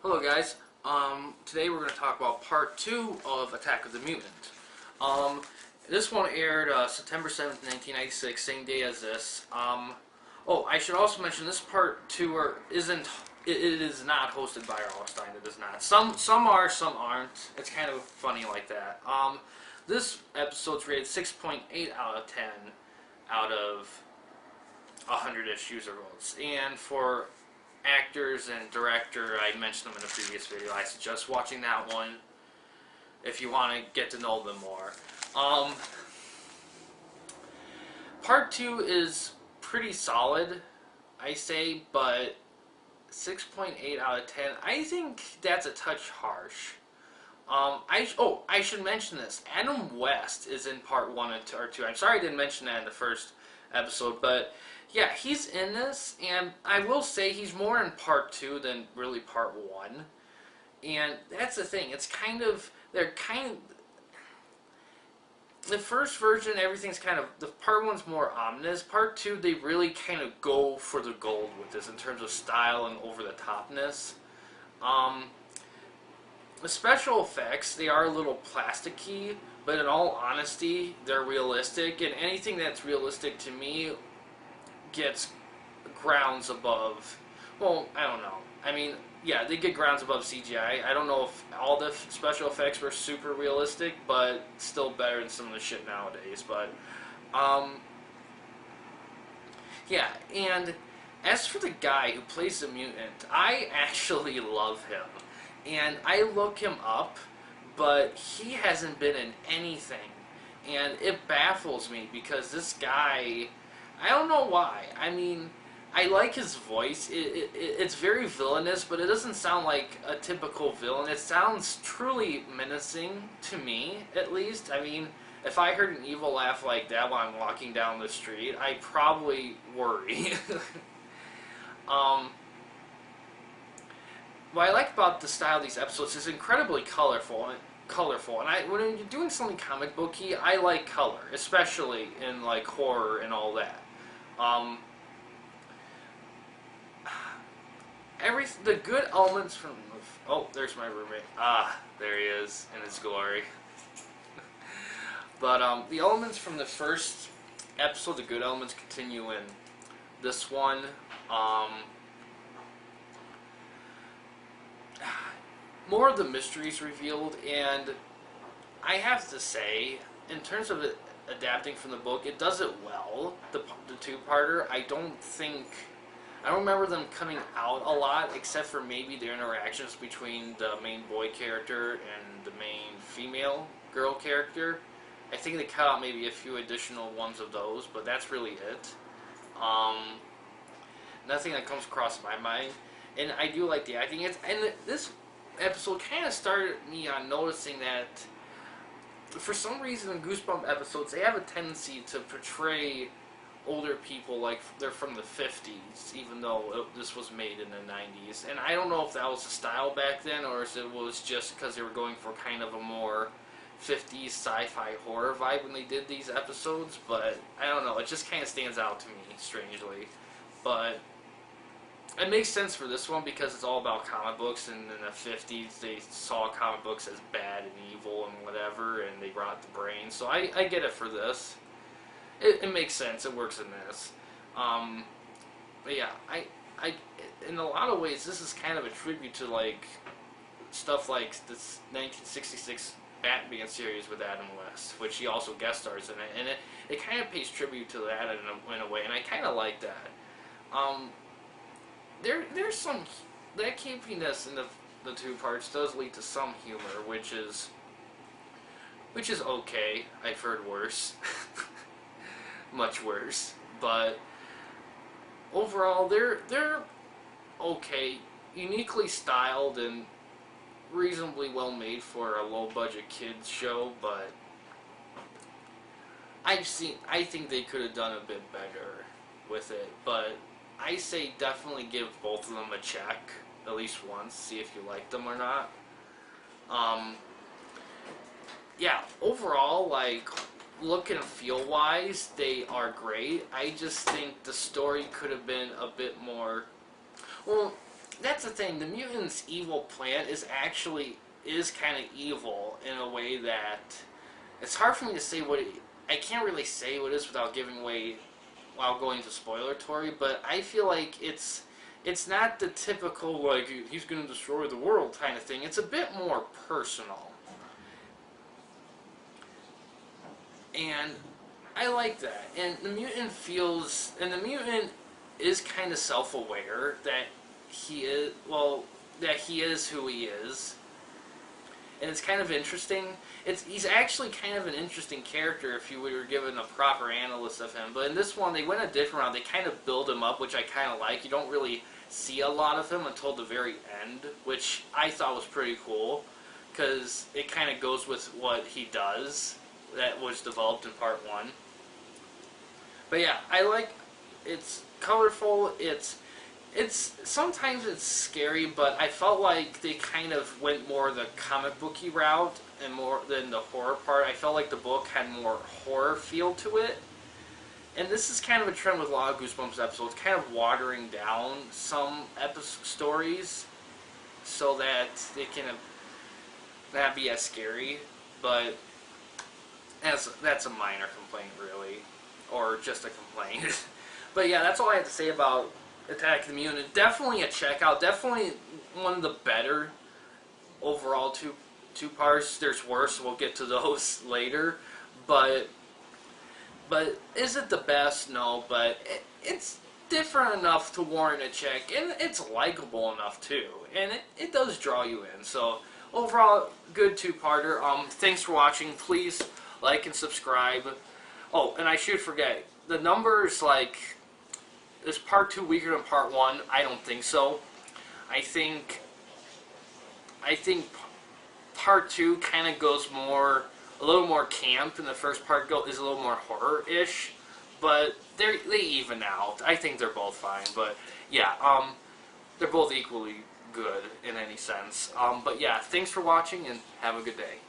Hello guys, today we're going to talk about part 2 of Attack of the Mutant. This one aired September 7th, 1996, same day as this. I should also mention this part 2 it is not hosted by Arlstein, it is not. Some are, some aren't. It's kind of funny like that. This episode's rated 6.8 out of 10 out of 100-ish user votes. And for actors and director, I mentioned them in a previous video. I suggest watching that one if you want to get to know them more. Part 2 is pretty solid, I say, but 6.8 out of 10, I think that's a touch harsh. I should mention this. Adam West is in part 1 or 2. I'm sorry I didn't mention that in the first episode, but yeah, he's in this, and I will say he's more in part 2 than really part 1. And that's the thing. It's the first version, everything's the part 1's more ominous. Part 2, they really kind of go for the gold with this in terms of style and over-the-topness. The special effects, they are a little plasticky, but in all honesty, they're realistic, and anything that's realistic to me gets grounds above, well, I don't know. I mean, yeah, they get grounds above CGI. I don't know if all the special effects were super realistic, but still better than some of the shit nowadays. But, yeah, and as for the guy who plays the mutant, I actually love him. And I look him up, but he hasn't been in anything. And it baffles me because this guy, I don't know why. I mean, I like his voice. It's very villainous, but it doesn't sound like a typical villain. It sounds truly menacing to me, at least. I mean, if I heard an evil laugh like that while I'm walking down the street, I'd probably worry. What I like about the style of these episodes is incredibly colorful. And when you're doing something comic booky, I like color, especially in like horror and all that. The good elements from there's my roommate. There he is in his glory. But the elements from the first episode, the good elements, continue in this one. More of the mysteries revealed, and I have to say, in terms of it adapting from the book, it does it well. The two-parter, I don't remember them coming out a lot, except for maybe their interactions between the main boy character and the main female girl character. I think they cut out maybe a few additional ones of those, but that's really it. Nothing that comes across my mind. And I do like the acting. And this episode kind of started me on noticing that for some reason in Goosebumps episodes, they have a tendency to portray older people like they're from the 50s, even though this was made in the 90s. And I don't know if that was the style back then, or if it was just because they were going for kind of a more 50s sci-fi horror vibe when they did these episodes, but I don't know, it just kind of stands out to me, strangely. But it makes sense for this one because it's all about comic books, and in the 50s they saw comic books as bad and evil and whatever, and they brought the brain. So I get it for this. It makes sense. It works in this. But yeah, I in a lot of ways this is kind of a tribute to like stuff like this 1966 Batman series with Adam West, which he also guest stars in it, and it kind of pays tribute to that in a way, and I kind of like that. There's some, that campiness in the two parts does lead to some humor, which is okay. I've heard worse, much worse, but overall they're okay, uniquely styled and reasonably well made for a low budget kids show, but I think they could have done a bit better with it, but I say definitely give both of them a check at least once, see if you like them or not. Yeah, overall, like, look and feel wise, they are great. I just think the story could have been a bit more, well, that's the thing. The mutant's evil plan is kind of evil in a way that it's hard for me to say what I can't really say what it is without giving away while going to spoileratory. But I feel like it's not the typical like he's going to destroy the world kind of thing. It's a bit more personal, and I like that. And the mutant is kind of self-aware that he is who he is, and it's kind of interesting. He's actually kind of an interesting character if you were given a proper analysis of him. But in this one, they went a different route. They kind of build him up, which I kind of like. You don't really see a lot of him until the very end, which I thought was pretty cool because it kind of goes with what he does that was developed in part 1. But yeah, I like. It's colorful. It's sometimes it's scary, but I felt like they kind of went more the comic booky route and more than the horror part. I felt like the book had more horror feel to it. And this is kind of a trend with a lot of Goosebumps episodes, kind of watering down some stories so that they can not be as scary. But that's a minor complaint, really, or just a complaint. But yeah, that's all I have to say about Attack of the Mutant. Definitely a checkout. Definitely one of the better overall two parts. There's worse. We'll get to those later. But is it the best? No. But it's different enough to warrant a check, and it's likable enough too. And it does draw you in. So overall, good two-parter. Thanks for watching. Please like and subscribe. Oh, and I should forget the numbers like. Is part 2 weaker than part 1? I don't think so. I think part 2 kind of goes a little more camp, and the first part is a little more horror-ish. But they even out. I think they're both fine. But yeah, they're both equally good in any sense. But yeah, thanks for watching and have a good day.